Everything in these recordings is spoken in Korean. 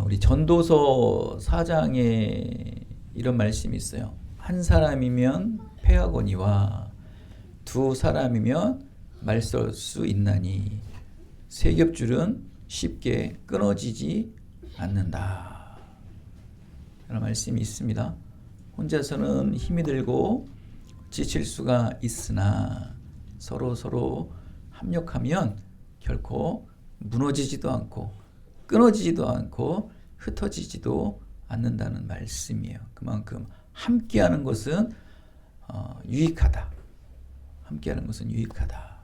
우리 전도서 4장에 이런 말씀이 있어요. 한 사람이면 패하거니와 두 사람이면 말설 수 있나니 세 겹줄은 쉽게 끊어지지 않는다. 이런 말씀이 있습니다. 혼자서는 힘이 들고 지칠 수가 있으나 서로 합력하면 결코 무너지지도 않고 끊어지지도 않고 흩어지지도 않는다는 말씀이에요. 그만큼 함께하는 것은 유익하다. 함께하는 것은 유익하다.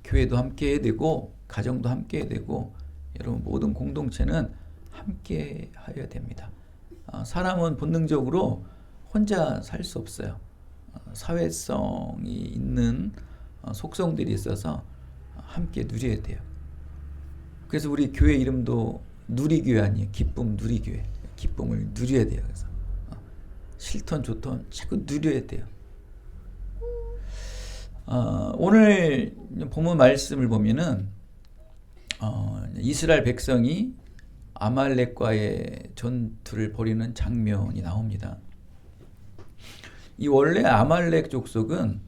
교회도 함께해야 되고 가정도 함께해야 되고 여러분 모든 공동체는 함께해야 됩니다. 사람은 본능적으로 혼자 살 수 없어요. 사회성이 있는 속성들이 있어서 함께 누려야 돼요. 그래서 우리 교회 이름도 누리교회 아니에요. 기쁨 누리교회. 기쁨을 누려야 돼요. 그래서 싫던 좋던 자꾸 누려야 돼요. 오늘 본문 말씀을 보면은 이스라엘 백성이 아말렉과의 전투를 벌이는 장면이 나옵니다. 이 원래 아말렉 족속은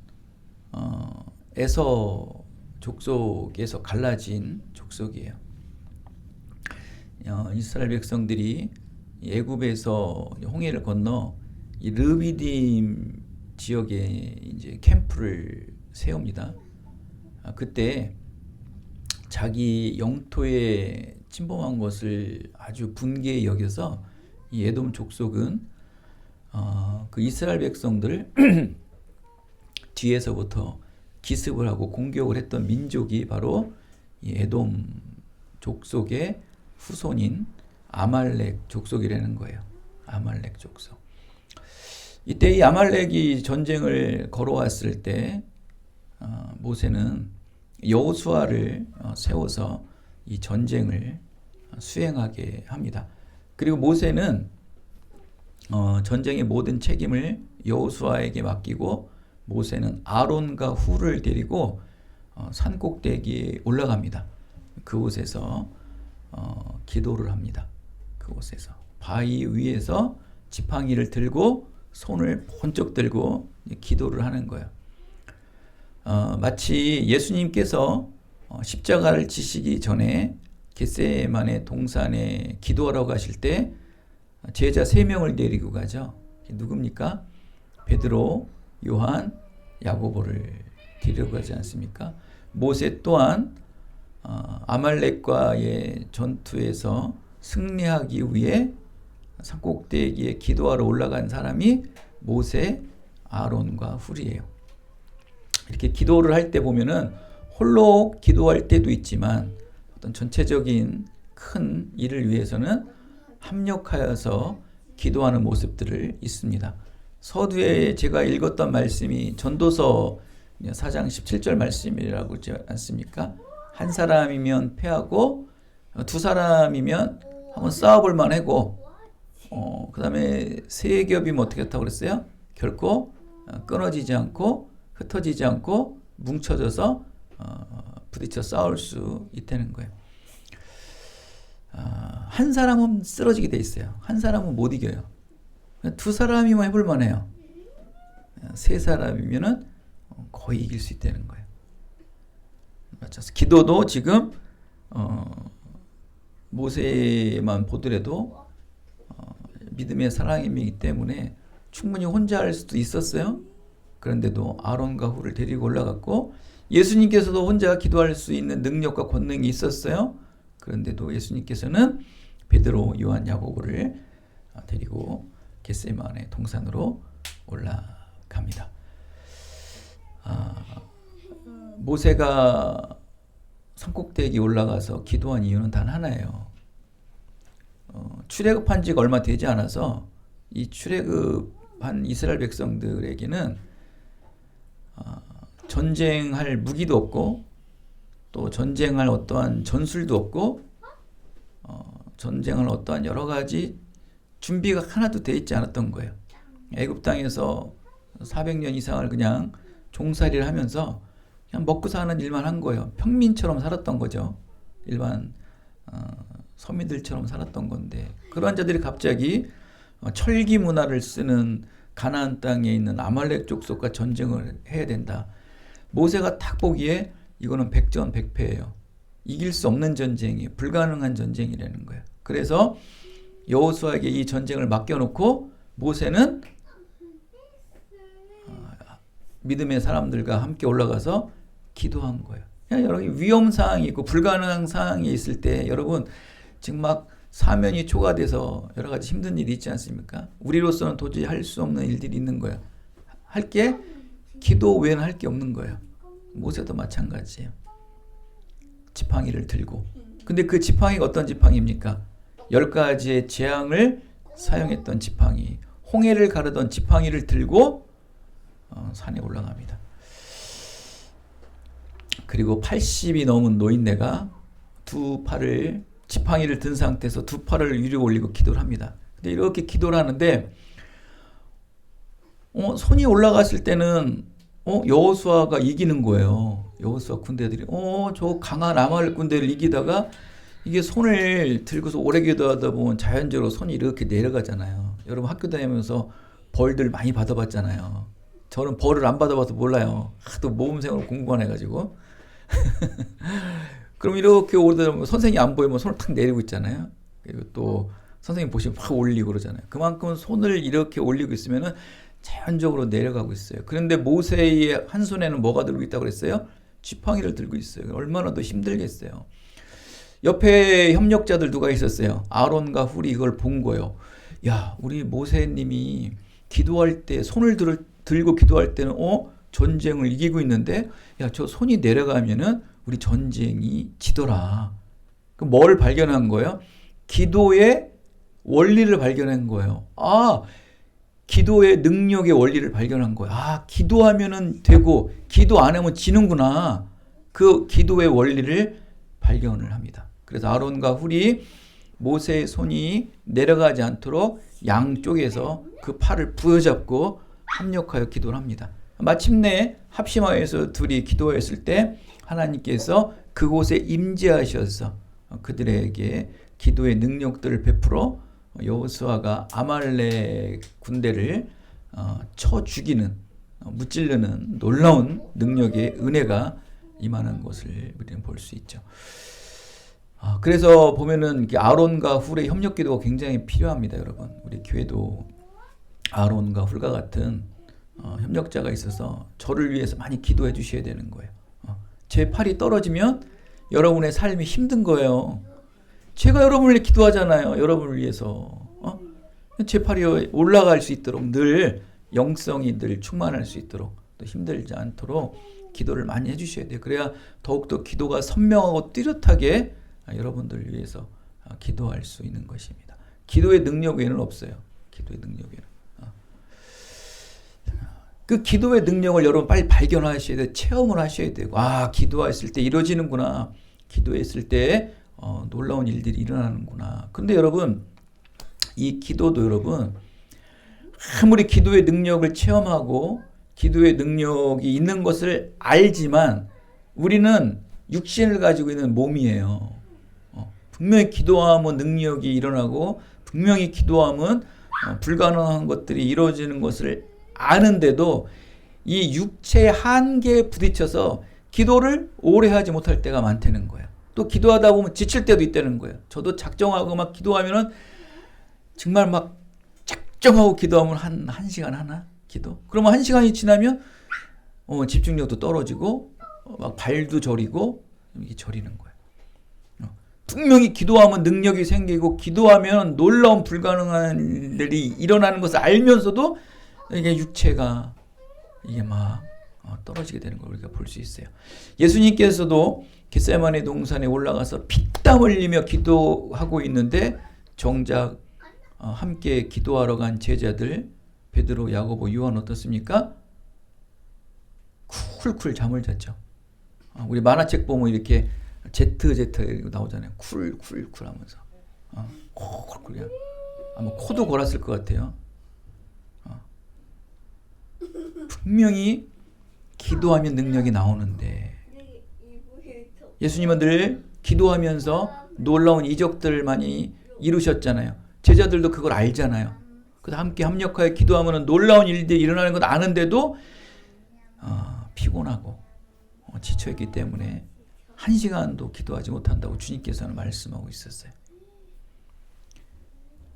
에서 족속에서 갈라진 족속이에요. 이스라엘 백성들이 애굽에서 홍해를 건너 이 르비딤 지역에 이제 캠프를 세웁니다. 그때 자기 영토에 침범한 것을 아주 분개히 여겨서 이 에돔 족속은 그 이스라엘 백성들을 뒤에서부터 기습을 하고 공격을 했던 민족이 바로 이 에돔 족속의 후손인 아말렉 족속이라는 거예요. 아말렉 족속. 이때 이 아말렉이 전쟁을 걸어왔을 때 모세는 여호수아를 세워서 이 전쟁을 수행하게 합니다. 그리고 모세는 전쟁의 모든 책임을 여호수아에게 맡기고 모세는 아론과 훌을 데리고 산 꼭대기에 올라갑니다. 그곳에서 기도를 합니다. 그곳에서 바위 위에서 지팡이를 들고 손을 번쩍 들고 기도를 하는 거예요. 마치 예수님께서 십자가를 지시기 전에 겟세마네 동산에 기도하러 가실 때 제자 3명을 데리고 가죠. 누굽니까? 베드로, 요한, 야고보를 데리고 가지 않습니까? 모세 또한 아말렉과의 전투에서 승리하기 위해 산꼭대기에 기도하러 올라간 사람이 모세, 아론과 훌이에요. 이렇게 기도를 할 때 보면은 홀로 기도할 때도 있지만 어떤 전체적인 큰 일을 위해서는 합력하여서 기도하는 모습들을 있습니다. 서두에 제가 읽었던 말씀이 전도서 4장 17절 말씀이라고 있지 않습니까? 한 사람이면 패하고 두 사람이면 한번 싸워볼 만하고 그 다음에 세 겹이면 어떻게 했다고 그랬어요? 결코 끊어지지 않고 흩어지지 않고 뭉쳐져서 부딪혀 싸울 수 있다는 거예요. 한 사람은 쓰러지게 돼 있어요. 한 사람은 못 이겨요. 두 사람이면 해볼 만해요. 세 사람이면은 거의 이길 수 있다는 거예요. 맞춰서 기도도 지금 모세만 보더라도 믿음의 사랑임이기 때문에 충분히 혼자 할 수도 있었어요. 그런데도 아론과 훌을 데리고 올라갔고 예수님께서도 혼자 기도할 수 있는 능력과 권능이 있었어요. 그런데도 예수님께서는 베드로, 요한, 야고보를 데리고 겟세마네 동산으로 올라갑니다. 모세가 산꼭대기에 올라가서 기도한 이유는 단 하나예요. 출애굽한 지가 얼마 되지 않아서 이 출애굽한 이스라엘 백성들에게는 전쟁할 무기도 없고 또 전쟁할 어떠한 전술도 없고 전쟁할 어떠한 여러 가지 준비가 하나도 돼 있지 않았던 거예요. 애굽 땅에서 400년 이상을 그냥 종살이를 하면서 그냥 먹고 사는 일만 한 거예요. 평민처럼 살았던 거죠. 일반 서민들처럼 살았던 건데 그런 자들이 갑자기 철기 문화를 쓰는 가나안 땅에 있는 아말렉 족속과 전쟁을 해야 된다. 모세가 딱 보기에 이거는 백전백패예요. 이길 수 없는 전쟁이에요. 불가능한 전쟁이라는 거예요. 그래서 여호수아에게 이 전쟁을 맡겨놓고 모세는 믿음의 사람들과 함께 올라가서 기도한 거예요. 여러분 위험 상황이 있고 불가능한 상황이 있을 때 여러분 지금 막 사면이 초과돼서 여러 가지 힘든 일이 있지 않습니까? 우리로서는 도저히 할 수 없는 일들이 있는 거예요. 할 게 기도 외에는 할 게 없는 거예요. 모세도 마찬가지예요. 지팡이를 들고. 근데 그 지팡이가 어떤 지팡이입니까? 10가지의 재앙을 사용했던 지팡이. 홍해를 가르던 지팡이를 들고 산에 올라갑니다. 그리고 80이 넘은 노인네가 두 팔을 지팡이를 든 상태에서 두 팔을 위로 올리고 기도를 합니다. 근데 이렇게 기도를 하는데 손이 올라갔을 때는 여호수아가 이기는 거예요. 여호수아 군대들이 저 강한 아말렉 군대를 이기다가 이게 손을 들고서 오래 기도하다 보면 자연적으로 손이 이렇게 내려가잖아요. 여러분 학교 다니면서 벌들 많이 받아봤잖아요. 저는 벌을 안 받아봐서 몰라요. 하도 모범생으로 공부만 해가지고. 그럼 이렇게 오르다 보면 선생님이 안 보이면 손을 탁 내리고 있잖아요. 그리고 또 선생님 보시면 확 올리고 그러잖아요. 그만큼 손을 이렇게 올리고 있으면은 자연적으로 내려가고 있어요. 그런데 모세의 한 손에는 뭐가 들고 있다고 그랬어요? 지팡이를 들고 있어요. 얼마나 더 힘들겠어요. 옆에 협력자들 누가 있었어요? 아론과 훌이 이걸 본 거예요. 야, 우리 모세님이 기도할 때 손을 들고 기도할 때는 전쟁을 이기고 있는데 야, 저 손이 내려가면은 우리 전쟁이 지더라. 그럼 뭘 발견한 거예요? 기도의 원리를 발견한 거예요. 기도의 능력의 원리를 발견한 거예요. 기도하면은 되고 기도 안 하면 지는구나. 그 기도의 원리를 발견을 합니다. 그래서 아론과 훌이 모세의 손이 내려가지 않도록 양쪽에서 그 팔을 부여잡고 합력하여 기도를 합니다. 마침내 합심하여서 둘이 기도했을 때 하나님께서 그곳에 임재하셔서 그들에게 기도의 능력들을 베풀어 여호수아가 아말렉 군대를 쳐 죽이는 무찔르는 놀라운 능력의 은혜가 임하는 것을 우리는 볼 수 있죠. 그래서 보면은 아론과 훌의 협력 기도가 굉장히 필요합니다, 여러분. 우리 교회도 아론과 훌과 같은 협력자가 있어서 저를 위해서 많이 기도해 주셔야 되는 거예요. 제 팔이 떨어지면 여러분의 삶이 힘든 거예요. 제가 여러분을 위해 기도하잖아요. 여러분을 위해서. 제 팔이 올라갈 수 있도록 늘 영성이 늘 충만할 수 있도록 또 힘들지 않도록 기도를 많이 해주셔야 돼요. 그래야 더욱더 기도가 선명하고 뚜렷하게 여러분들을 위해서 기도할 수 있는 것입니다. 기도의 능력 외에는 없어요. 기도의 능력 외에는. 그 기도의 능력을 여러분 빨리 발견하셔야 돼요. 체험을 하셔야 되고 기도했을 때 이루어지는구나. 기도했을 때 놀라운 일들이 일어나는구나. 그런데 여러분 이 기도도 여러분 아무리 기도의 능력을 체험하고 기도의 능력이 있는 것을 알지만 우리는 육신을 가지고 있는 몸이에요. 분명히 기도하면 능력이 일어나고 분명히 기도하면 불가능한 것들이 이루어지는 것을 아는데도 이 육체의 한계에 부딪혀서 기도를 오래 하지 못할 때가 많다는 거예요. 또 기도하다 보면 지칠 때도 있다는 거예요. 저도 작정하고 막 기도하면은 정말 막 작정하고 기도하면 한 시간 하나 기도. 그러면 한 시간이 지나면 집중력도 떨어지고 막 발도 저리고 이게 저리는 거예요. 분명히 기도하면 능력이 생기고 기도하면 놀라운 불가능한 일이 일어나는 것을 알면서도 이게 육체가 이게 막 떨어지게 되는 걸 우리가 볼 수 있어요. 예수님께서도 겟세마네 동산에 올라가서 피땀 흘리며 기도하고 있는데 정작 함께 기도하러 간 제자들 베드로, 야고보, 요한 어떻습니까? 쿨쿨 잠을 잤죠. 우리 만화책 보면 이렇게 Z 나오잖아요. 쿨쿨쿨 하면서 쿨쿨 아마 코도 골았을 것 같아요. 분명히 기도하면 능력이 나오는데 예수님은 늘 기도하면서 놀라운 이적들 많이 이루셨잖아요. 제자들도 그걸 알잖아요. 그래서 함께 합력하여 기도하면 놀라운 일들이 일어나는 건 아는데도 피곤하고 지쳐있기 때문에 1시간도 기도하지 못한다고 주님께서는 말씀하고 있었어요.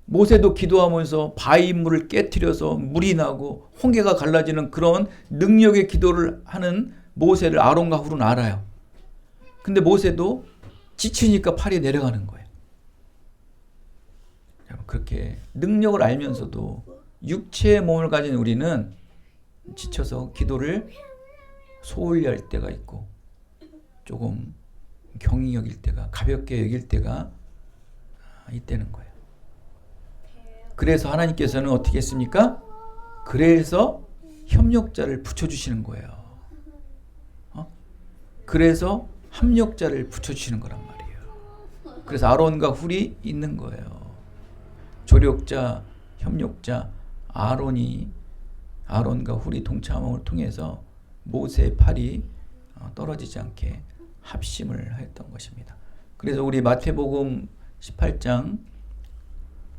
모세도 기도하면서 바위 물을 깨트려서 물이 나고 홍해가 갈라지는 그런 능력의 기도를 하는 모세를 아론과 훌은 알아요. 근데 모세도 지치니까 팔이 내려가는 거예요. 그렇게 능력을 알면서도 육체의 몸을 가진 우리는 지쳐서 기도를 소홀히 할 때가 있고 조금 경히 여길 때가, 가볍게 여길 때가 있다는 거예요. 그래서 하나님께서는 어떻게 했습니까? 그래서 협력자를 붙여주시는 거예요. 그래서 합력자를 붙여주시는 거란 말이에요. 그래서 아론과 훌이 있는 거예요. 조력자, 협력자, 아론과 훌이 동참을 통해서 모세의 팔이 떨어지지 않게 합심을 했던 것입니다. 그래서 우리 마태복음 18장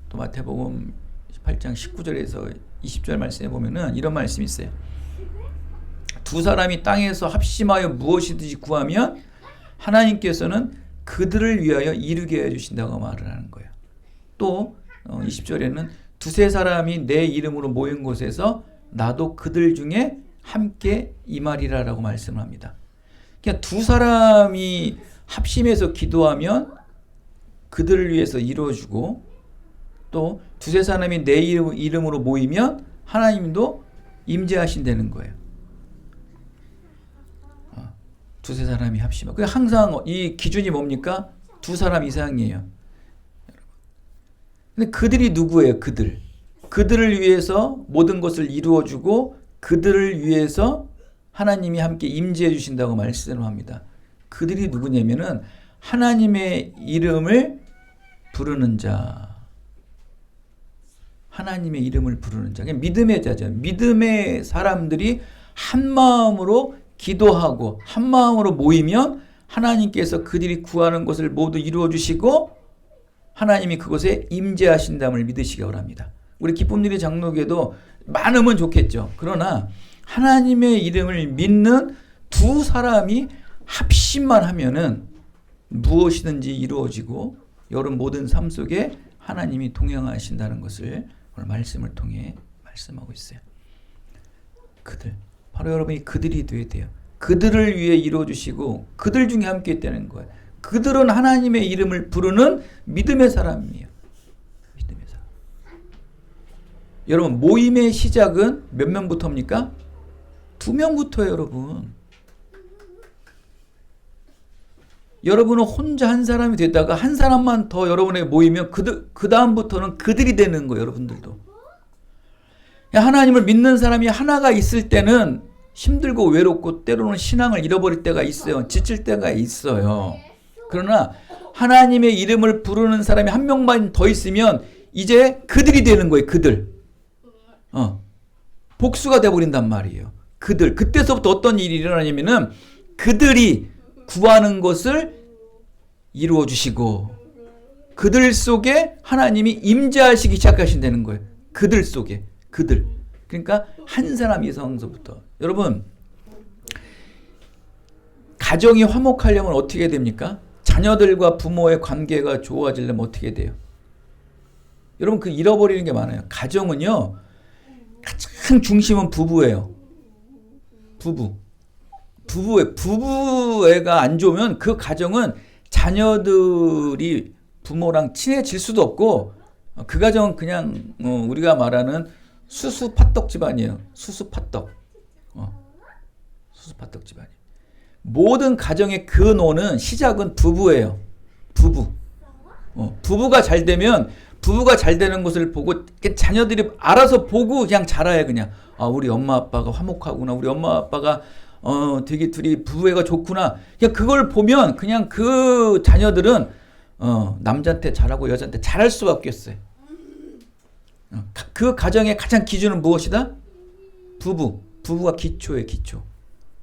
또 마태복음 18장 19절에서 20절 말씀에 보면은 이런 말씀이 있어요. 두 사람이 땅에서 합심하여 무엇이든지 구하면 하나님께서는 그들을 위하여 이루게 해주신다고 말을 하는 거예요. 또 20절에는 두세 사람이 내 이름으로 모인 곳에서 나도 그들 중에 함께 임하리라라고 말씀을 합니다. 그냥 두 사람이 합심해서 기도하면 그들을 위해서 이루어주고 또 두세 사람이 내 이름으로 모이면 하나님도 임재하신다는 거예요. 두세 사람이 합심하고 항상 이 기준이 뭡니까? 두 사람 이상이에요. 근데 그들이 누구예요? 그들을 위해서 모든 것을 이루어주고 그들을 위해서 하나님이 함께 임재해 주신다고 말씀을 합니다. 그들이 누구냐면은 하나님의 이름을 부르는 자. 하나님의 이름을 부르는 자. 믿음의 자죠. 믿음의 사람들이 한 마음으로 기도하고 한 마음으로 모이면 하나님께서 그들이 구하는 것을 모두 이루어 주시고 하나님이 그곳에 임재하신다를 믿으시기 바랍니다. 우리 기쁨들의 장로교도 많으면 좋겠죠. 그러나 하나님의 이름을 믿는 두 사람이 합심만 하면은 무엇이든지 이루어지고 여러분 모든 삶 속에 하나님이 동행하신다는 것을 오늘 말씀을 통해 말씀하고 있어요. 바로 여러분이 그들이 되어야 돼요. 그들을 위해 이루어주시고 그들 중에 함께 있다는 거예요. 그들은 하나님의 이름을 부르는 믿음의 사람이에요. 믿음의 사람. 여러분 모임의 시작은 몇 명부터입니까? 2명부터예요, 여러분. 여러분은 혼자 한 사람이 됐다가 한 사람만 더 여러분에게 모이면 그 다음부터는 그들이 되는 거예요, 여러분들도. 하나님을 믿는 사람이 하나가 있을 때는 힘들고 외롭고 때로는 신앙을 잃어버릴 때가 있어요. 지칠 때가 있어요. 그러나 하나님의 이름을 부르는 사람이 한 명만 더 있으면 이제 그들이 되는 거예요. 그들. 복수가 돼버린단 말이에요. 그들. 그때서부터 어떤 일이 일어나냐면은 그들이 구하는 것을 이루어 주시고 그들 속에 하나님이 임재하시기 시작하신다는 거예요. 그들 속에. 그들. 그러니까 한 사람 이상서부터. 여러분 가정이 화목하려면 어떻게 됩니까? 자녀들과 부모의 관계가 좋아지려면 어떻게 돼요? 여러분 그 잃어버리는 게 많아요. 가정은요 가장 중심은 부부예요. 부부애가 안 좋으면 그 가정은 자녀들이 부모랑 친해질 수도 없고 그 가정은 그냥 우리가 말하는 수수팥떡 집안이에요. 수수팥떡 집안이에요. 모든 가정의 근원은 시작은 부부예요. 부부가 잘 되면 부부가 잘 되는 것을 보고 자녀들이 알아서 보고 그냥 자라요. 그냥 우리 엄마 아빠가 화목하구나. 우리 엄마 아빠가 되게 둘이 부부애가 좋구나. 그냥 그걸 보면 그냥 그 자녀들은 남자한테 잘하고 여자한테 잘할 수밖에 없어요. 그 가정의 가장 기준은 무엇이다? 부부가 기초예요. 기초.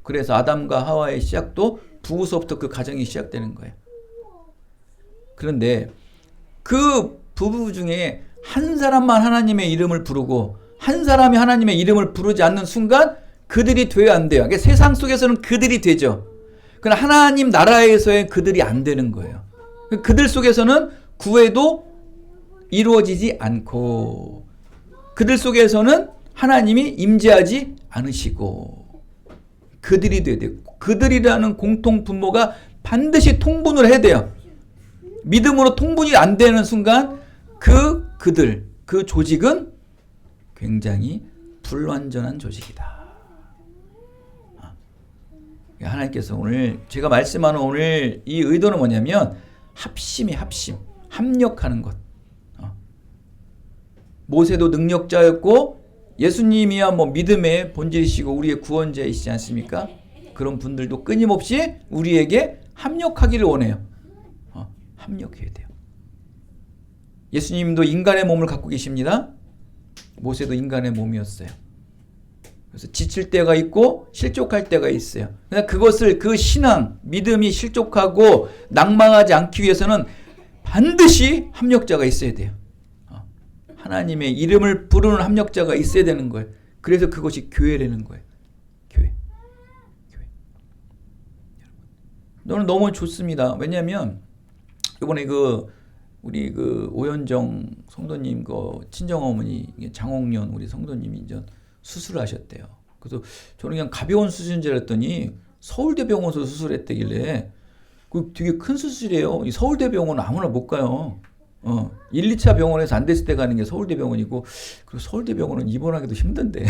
그래서 아담과 하와의 시작도 부부서부터 그 가정이 시작되는 거예요. 그런데 그 부부 중에 한 사람만 하나님의 이름을 부르고 한 사람이 하나님의 이름을 부르지 않는 순간 그들이 돼야 안 돼요. 그러니까 세상 속에서는 그들이 되죠. 그러나 하나님 나라에서의 그들이 안 되는 거예요. 그들 속에서는 구애도 이루어지지 않고 그들 속에서는 하나님이 임재하지 않으시고 그들이 돼야 돼요. 그들이라는 공통 분모가 반드시 통분을 해야 돼요. 믿음으로 통분이 안 되는 순간 그들, 그 조직은 굉장히 불완전한 조직이다. 하나님께서 오늘 제가 말씀하는 오늘 이 의도는 뭐냐면 합심, 합력하는 것. 모세도 능력자였고 예수님이야 뭐 믿음의 본질이시고 우리의 구원자이시지 않습니까? 그런 분들도 끊임없이 우리에게 합력하기를 원해요. 합력해야 돼요. 예수님도 인간의 몸을 갖고 계십니다. 모세도 인간의 몸이었어요. 그래서 지칠 때가 있고 실족할 때가 있어요. 그러나 그것을 그 신앙, 믿음이 실족하고 낭망하지 않기 위해서는 반드시 합력자가 있어야 돼요. 하나님의 이름을 부르는 합력자가 있어야 되는 거예요. 그래서 그것이 교회라는 거예요. 교회. 너는 너무 좋습니다. 왜냐하면 이번에 우리 오현정 성도님 친정 어머니 장옥년 우리 성도님이 이제 수술을 하셨대요. 그래서 저는 그냥 가벼운 수술인 줄 알았더니 서울대병원에서 수술했다길래 그 되게 큰 수술이에요. 이 서울대병원은 아무나 못 가요. 1, 2차 병원에서 안 됐을 때 가는 게 서울대병원이고 그리고 서울대병원은 입원하기도 힘든데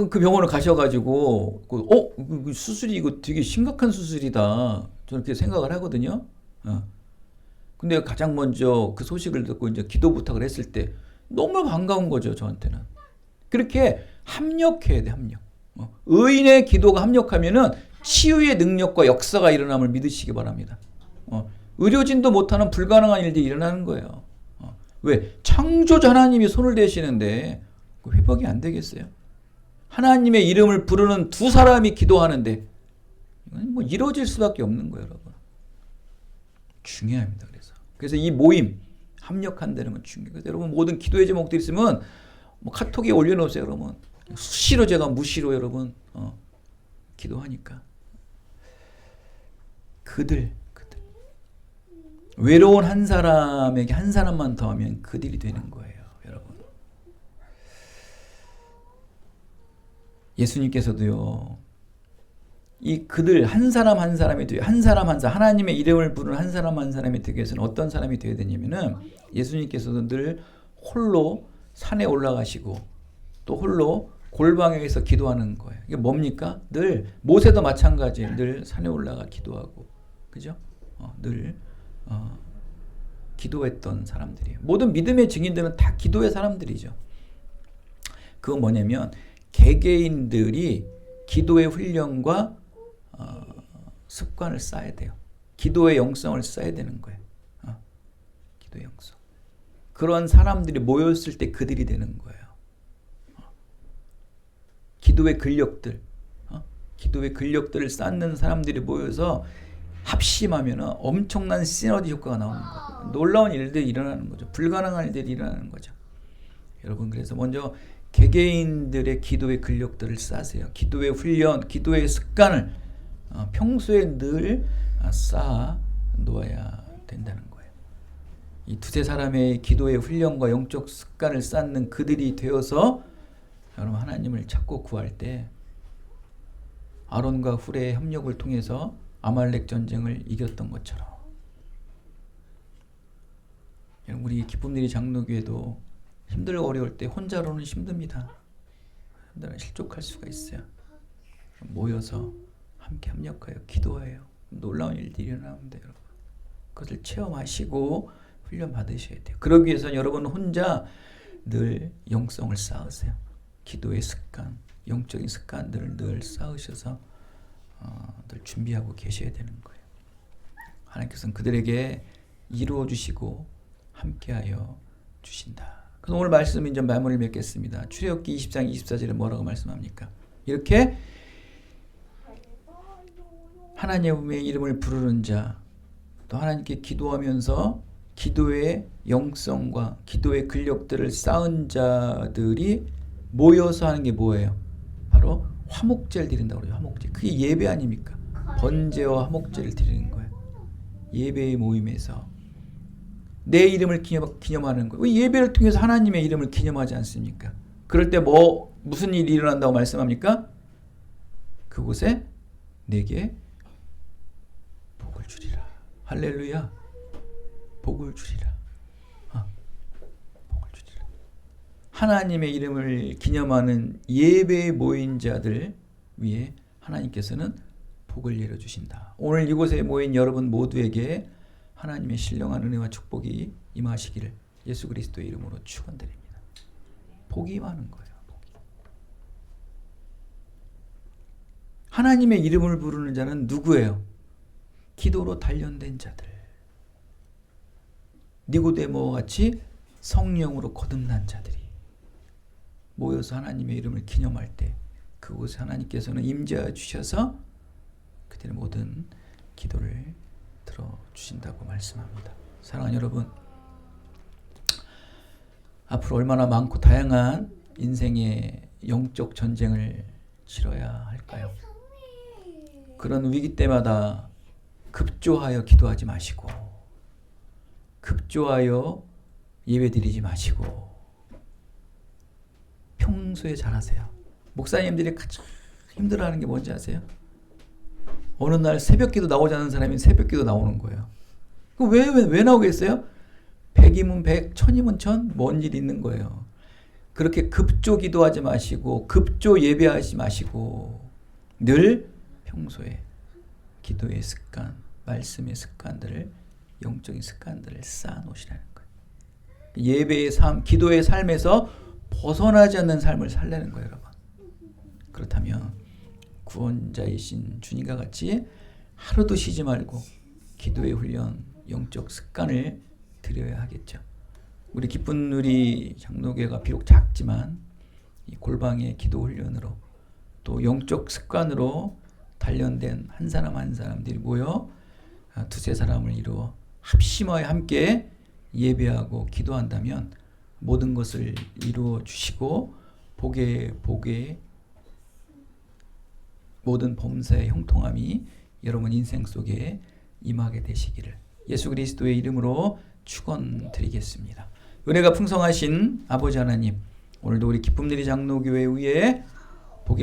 그 병원을 가셔가지고 그 수술이 이거 되게 심각한 수술이다. 저는 그렇게 생각을 하거든요. 근데 가장 먼저 그 소식을 듣고 이제 기도 부탁을 했을 때 너무 반가운 거죠, 저한테는. 그렇게 합력해야 돼, 합력. 의인의 기도가 합력하면은 치유의 능력과 역사가 일어남을 믿으시기 바랍니다. 의료진도 못하는 불가능한 일들이 일어나는 거예요. 왜? 창조자 하나님이 손을 대시는데 회복이 안 되겠어요? 하나님의 이름을 부르는 두 사람이 기도하는데 이건 뭐 이루어질 수밖에 없는 거예요, 여러분. 중요합니다. 그래서 이 모임 합력한다는 건 중요해요. 그래서 여러분 모든 기도의 제목들 있으면 뭐 카톡에 올려놓으세요, 여러분. 수시로 제가 무시로 여러분 기도하니까 그들 외로운 한 사람에게 한 사람만 더하면 그들이 되는 거예요, 여러분. 예수님께서도요. 이 그들 한 사람 한 사람이 되어 한 사람 하나님의 이름을 부르는 한 사람이 되기 위해서는 어떤 사람이 되어야 되냐면은 예수님께서도 늘 홀로 산에 올라가시고 또 홀로 골방에서 기도하는 거예요. 이게 뭡니까? 늘 모세도 마찬가지예요. 늘 산에 올라가 기도하고 그죠? 늘 기도했던 사람들이에요. 모든 믿음의 증인들은 다 기도의 사람들이죠. 그건 뭐냐면 개개인들이 기도의 훈련과 습관을 쌓아야 돼요. 기도의 영성을 쌓아야 되는 거예요. 기도의 영성. 그런 사람들이 모였을 때 그들이 되는 거예요. 기도의 근력들, 기도의 근력들을 쌓는 사람들이 모여서 합심하면 엄청난 시너지 효과가 나오는 거예요. 놀라운 일들이 일어나는 거죠. 불가능한 일들이 일어나는 거죠. 여러분 그래서 먼저 개개인들의 기도의 근력들을 쌓으세요. 기도의 훈련, 기도의 습관을 평소에 늘 쌓아 놓아야 된다는 거예요. 이 두세 사람의 기도의 훈련과 영적 습관을 쌓는 그들이 되어서 여러분 하나님을 찾고 구할 때 아론과 훌의 협력을 통해서 아말렉 전쟁을 이겼던 것처럼 우리 기쁨들이 장로교회도 힘들고 어려울 때 혼자로는 힘듭니다. 실족할 수가 있어요. 모여서 함께 협력하여 기도해요. 놀라운 일들이 일어나는데 여러분 그것을 체험하시고 훈련 받으셔야 돼요. 그러기 위해서는 여러분 혼자 늘 영성을 쌓으세요. 기도의 습관, 영적인 습관들을 늘 쌓으셔서 늘 준비하고 계셔야 되는 거예요. 하나님께서는 그들에게 이루어 주시고 함께하여 주신다. 그래서 오늘 말씀 이제 마무리를 맺겠습니다. 출애굽기 20장 24절에 뭐라고 말씀합니까? 이렇게 하나님의 이름을 부르는 자, 또 하나님께 기도하면서 기도의 영성과 기도의 근력들을 쌓은 자들이 모여서 하는 게 뭐예요? 바로 화목제를 드린다고 그래요. 화목제. 그게 예배 아닙니까? 번제와 화목제를 드리는 거예요. 예배의 모임에서 내 이름을 기념하는 거예요. 예배를 통해서 하나님의 이름을 기념하지 않습니까? 그럴 때 무슨 일이 일어난다고 말씀합니까? 그곳에 내게 복을 주리라. 할렐루야. 복을 주리라. 복을 주리라. 하나님의 이름을 기념하는 예배에 모인 자들 위에 하나님께서는 복을 내려주신다. 오늘 이곳에 모인 여러분 모두에게 하나님의 신령한 은혜와 축복이 임하시기를 예수 그리스도의 이름으로 축원드립니다. 복이 임하는 거예요. 복이. 하나님의 이름을 부르는 자는 누구예요? 기도로 단련된 자들. 니고데모와 같이 성령으로 거듭난 자들이 모여서 하나님의 이름을 기념할 때 그곳에 하나님께서는 임재하여 주셔서 그들의 모든 기도를 들어주신다고 말씀합니다. 사랑하는 여러분, 앞으로 얼마나 많고 다양한 인생의 영적 전쟁을 치러야 할까요? 그런 위기 때마다 급조하여 기도하지 마시고 급조하여 예배드리지 마시고 평소에 잘하세요. 목사님들이 가장 힘들어하는 게 뭔지 아세요? 어느 날 새벽기도 나오지 않는 사람이 새벽기도 나오는 거예요. 왜 나오겠어요? 100이면 100, 1000이면 1000, 뭔 일 있는 거예요. 그렇게 급조 기도하지 마시고 급조 예배하지 마시고 늘 평소에 기도의 습관, 말씀의 습관들을, 영적인 습관들을 쌓아놓으시라는 거예요. 예배의 삶, 기도의 삶에서 벗어나지 않는 삶을 살라는 거예요, 여러분. 그렇다면 구원자이신 주님과 같이 하루도 쉬지 말고 기도의 훈련, 영적 습관을 들여야 하겠죠. 우리 기쁜 누리 장로교회가 비록 작지만 이 골방의 기도 훈련으로 또 영적 습관으로 단련된 한 사람 한 사람들이 모여 두세 사람을 이루어 합심하여 함께 예배하고 기도한다면 모든 것을 이루어 주시고 복의 모든 범사의 형통함이 여러분 인생 속에 임하게 되시기를 예수 그리스도의 이름으로 축원드리겠습니다. 은혜가 풍성하신 아버지 하나님, 오늘도 우리 기쁨누리 장로교회 위에